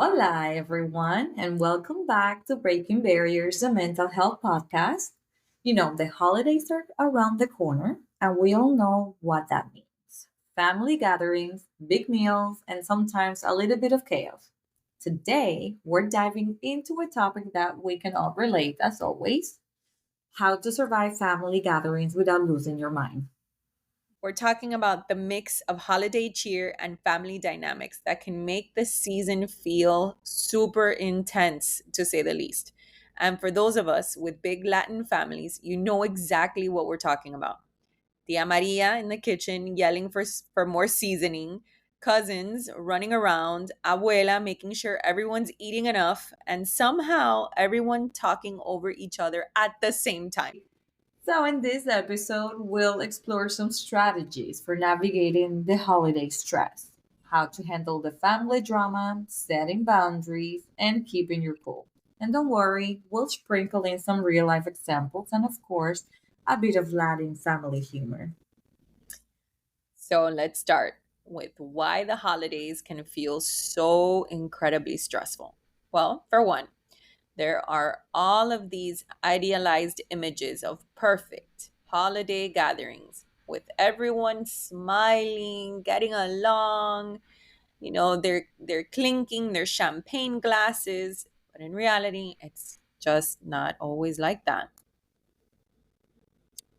Hola, everyone, and welcome back to Breaking Barriers, the mental health podcast. The holidays are around the corner, and we all know what that means family gatherings, big meals, and sometimes a little bit of chaos. Today, we're diving into a topic that we can all relate, as always how to survive family gatherings without losing your mind. We're talking about the mix of holiday cheer and family dynamics that can make the season feel super intense, to say the least. And for those of us with big Latin families, you know exactly what we're talking about. Tia Maria in the kitchen yelling for more seasoning, cousins running around, abuela making sure everyone's eating enough, and somehow everyone talking over each other at the same time. So, in this episode, we'll explore some strategies for navigating the holiday stress, how to handle the family drama, setting boundaries, and keeping your cool. And don't worry, we'll sprinkle in some real life examples and, of course, a bit of Latin family humor. So let's start with why the holidays can feel so incredibly stressful. Well, for one, there are all of these idealized images of perfect holiday gatherings with everyone smiling, getting along, they're clinking their champagne glasses, but in reality, it's just not always like that.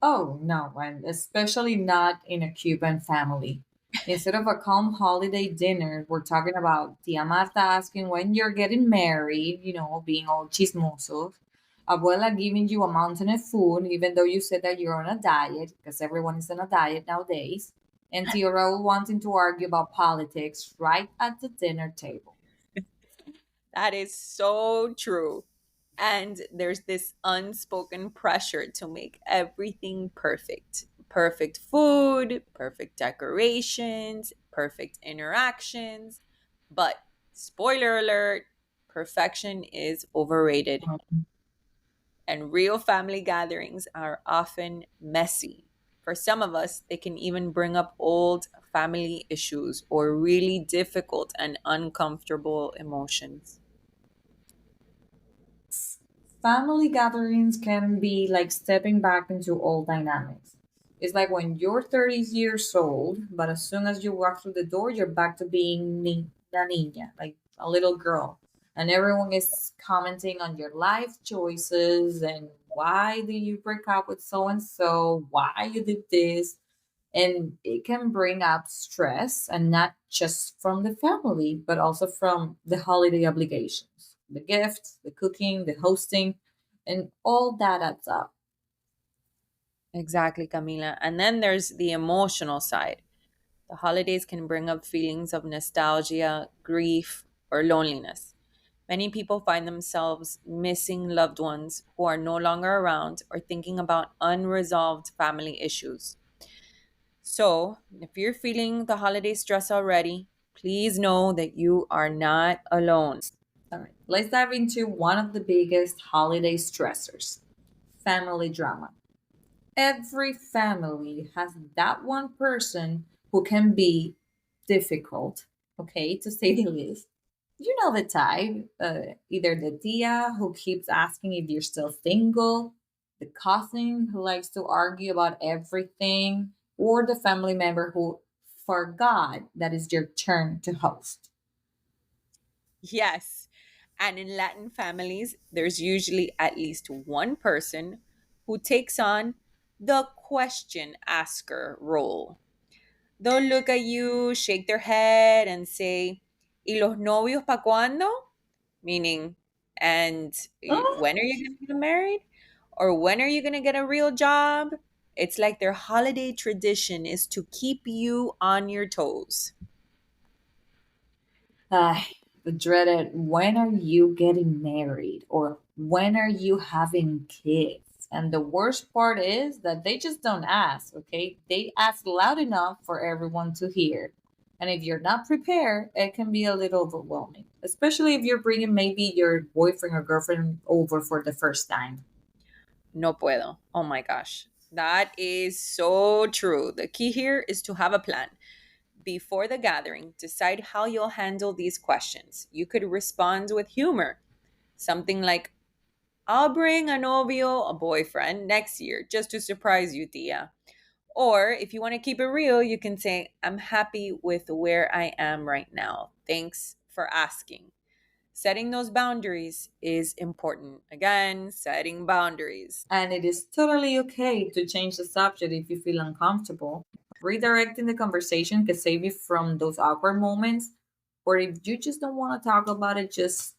Oh, no, and especially not in a Cuban family. Instead of a calm holiday dinner, we're talking about Tia Marta asking when you're getting married, being all chismosos. Abuela giving you a mountain of food, even though you said that you're on a diet, because everyone is on a diet nowadays. And Tio Raul wanting to argue about politics right at the dinner table. That is so true. And there's this unspoken pressure to make everything perfect. Perfect food, perfect decorations, perfect interactions. But spoiler alert, perfection is overrated. And real family gatherings are often messy. For some of us, they can even bring up old family issues or really difficult and uncomfortable emotions. Family gatherings can be like stepping back into old dynamics. It's like when you're 30 years old, but as soon as you walk through the door, you're back to being la niña, like a little girl. And everyone is commenting on your life choices and why did you break up with so and so, why you did this. And it can bring up stress, and not just from the family, but also from the holiday obligations, the gifts, the cooking, the hosting, and all that adds up. Exactly, Camila. And then there's the emotional side. The holidays can bring up feelings of nostalgia, grief, or loneliness. Many people find themselves missing loved ones who are no longer around or thinking about unresolved family issues. So, if you're feeling the holiday stress already, please know that you are not alone. All right, let's dive into one of the biggest holiday stressors, family drama. Every family has that one person who can be difficult, okay, to say the least. You know the type, either the tia who keeps asking if you're still single, the cousin who likes to argue about everything, or the family member who forgot that it's your turn to host. Yes. And in Latin families, there's usually at least one person who takes on the question asker role. They'll look at you, shake their head, and say, ¿Y los novios pa' cuándo? Meaning, and Oh, when are you going to get married? Or when are you going to get a real job? It's like their holiday tradition is to keep you on your toes. the dreaded when are you getting married or when are you having kids? And the worst part is that they just don't ask, okay? They ask loud enough for everyone to hear. And if you're not prepared, it can be a little overwhelming, especially if you're bringing maybe your boyfriend or girlfriend over for the first time. No puedo. Oh my gosh. That is so true. The key here is to have a plan. Before the gathering, decide how you'll handle these questions. You could respond with humor, something like, I'll bring a novio, a boyfriend, next year just to surprise you, Tia. Or if you want to keep it real, you can say, I'm happy with where I am right now. Thanks for asking. Setting those boundaries is important. Again, setting boundaries. And it is totally okay to change the subject if you feel uncomfortable. Redirecting the conversation can save you from those awkward moments. Or if you just don't want to talk about it, just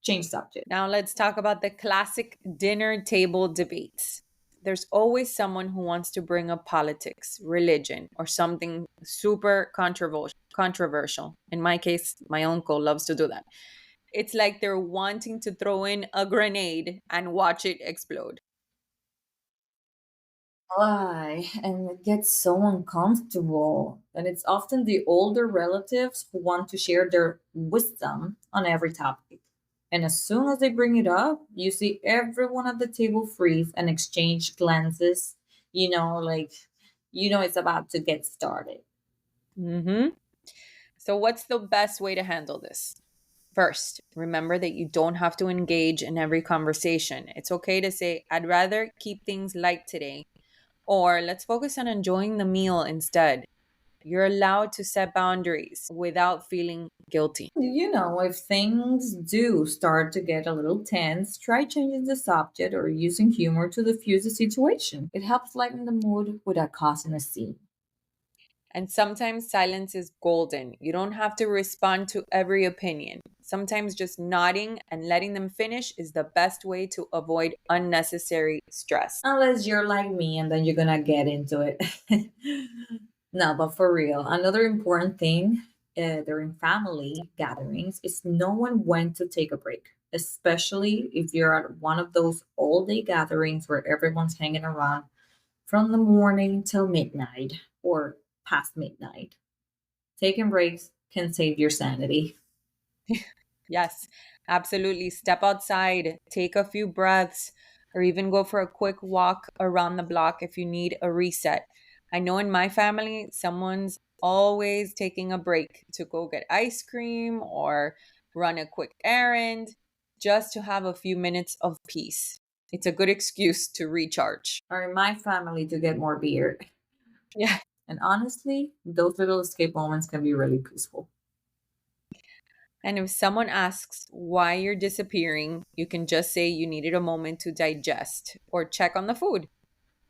change subject. Now let's talk about the classic dinner table debates. There's always someone who wants to bring up politics, religion, or something super controversial. In my case, my uncle loves to do that. It's like they're wanting to throw in a grenade and watch it explode. Why? And it gets so uncomfortable. And it's often the older relatives who want to share their wisdom on every topic. And as soon as they bring it up, you see everyone at the table freeze and exchange glances, like, it's about to get started. Hmm. So, what's the best way to handle this? First, remember that you don't have to engage in every conversation. It's okay to say, I'd rather keep things light today, or let's focus on enjoying the meal instead. You're allowed to set boundaries without feeling guilty. If things do start to get a little tense, try changing the subject or using humor to diffuse the situation. It helps lighten the mood without causing a scene. And sometimes silence is golden. You don't have to respond to every opinion. Sometimes just nodding and letting them finish is the best way to avoid unnecessary stress. Unless you're like me and then you're gonna get into it. No, but for real, another important thing during family gatherings is knowing when to take a break, especially if you're at one of those all day gatherings where everyone's hanging around from the morning till midnight or past midnight. Taking breaks can save your sanity. Yes, absolutely. Step outside, take a few breaths, or even go for a quick walk around the block if you need a reset. I know in my family, someone's always taking a break to go get ice cream or run a quick errand just to have a few minutes of peace. It's a good excuse to recharge. Or in my family to get more beer. Yeah. And honestly, those little escape moments can be really peaceful. And if someone asks why you're disappearing, you can just say you needed a moment to digest or check on the food.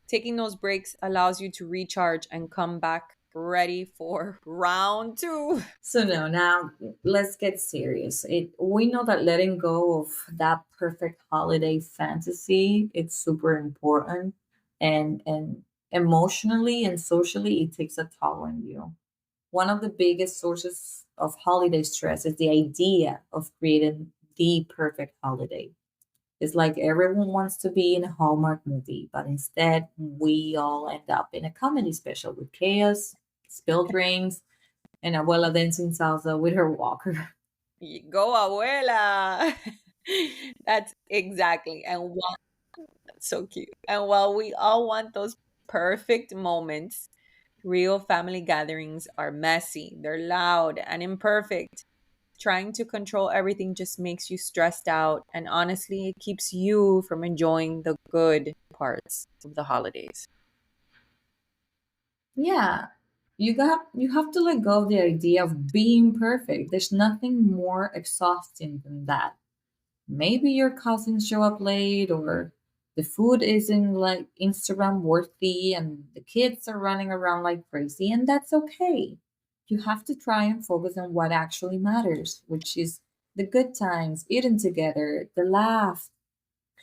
Taking those breaks allows you to recharge and come back ready for round two. So no, now let's get serious. We know that letting go of that perfect holiday fantasy it's super important, and emotionally and socially it takes a toll on you. One of the biggest sources of holiday stress is the idea of creating the perfect holiday. It's like everyone wants to be in a Hallmark movie, but instead we all end up in a comedy special with chaos, spilled drinks, and Abuela dancing salsa with her walker. Go, abuela. That's exactly. And while so cute. And while we all want those perfect moments, real family gatherings are messy, they're loud and imperfect. Trying to control everything just makes you stressed out, and honestly, it keeps you from enjoying the good parts of the holidays. Yeah, you have to let go of the idea of being perfect. There's nothing more exhausting than that. Maybe your cousins show up late or the food isn't like Instagram worthy and the kids are running around like crazy, and that's okay. You have to try and focus on what actually matters, which is the good times, eating together, the laugh,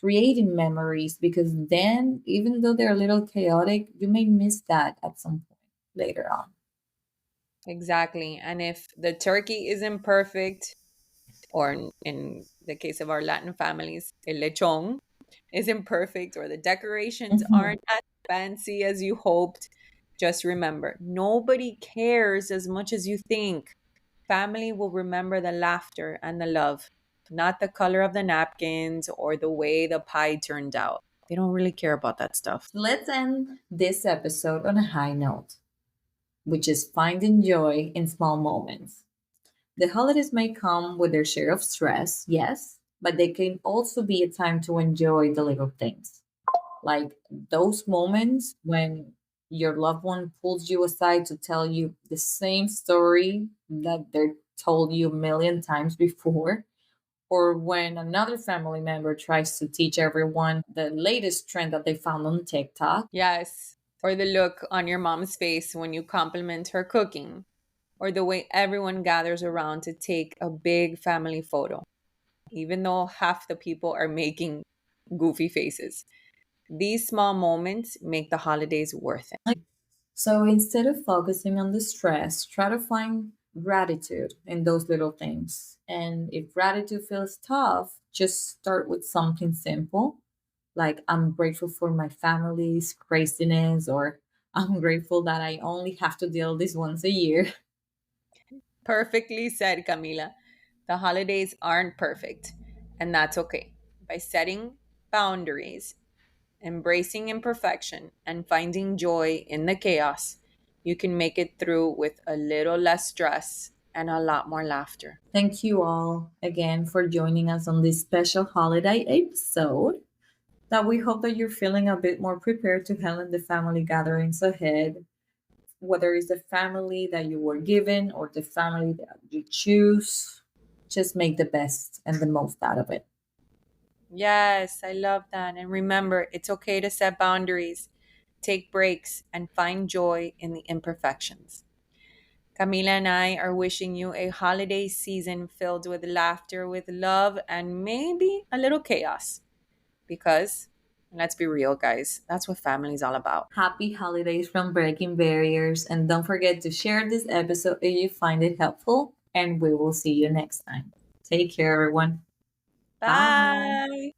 creating memories, because then, even though they're a little chaotic, you may miss that at some point later on. Exactly. And if the turkey isn't perfect, or in the case of our Latin families, el lechon isn't perfect, or the decorations Mhm. aren't as fancy as you hoped, just remember nobody cares as much as you think. Family will remember the laughter and the love, not the color of the napkins or the way the pie turned out. They don't really care about that stuff. Let's end this episode on a high note. which is finding joy in small moments. The holidays may come with their share of stress, yes, but they can also be a time to enjoy the little things. Like those moments when your loved one pulls you aside to tell you the same story that they're told you a million times before, or when another family member tries to teach everyone the latest trend that they found on TikTok. Yes. Or the look on your mom's face when you compliment her cooking, or the way everyone gathers around to take a big family photo, even though half the people are making goofy faces. These small moments make the holidays worth it. So instead of focusing on the stress, try to find gratitude in those little things. And if gratitude feels tough, just start with something simple, like I'm grateful for my family's craziness, or I'm grateful that I only have to deal this once a year. Perfectly said, Camila. The holidays aren't perfect, and that's okay. By setting boundaries, embracing imperfection, and finding joy in the chaos, you can make it through with a little less stress and a lot more laughter. Thank you all again for joining us on this special holiday episode. That we hope that you're feeling a bit more prepared to handle the family gatherings ahead, whether it's the family that you were given or the family that you choose. Just make the best and the most out of it. Yes, I love that. And remember, it's okay to set boundaries, take breaks, and find joy in the imperfections. Camila and I are wishing you a holiday season filled with laughter, with love, and maybe a little chaos. Because, let's be real, guys, that's what family's all about. Happy holidays from Breaking Barriers, and don't forget to share this episode if you find it helpful. And we will see you next time. Take care, everyone. Bye. Bye.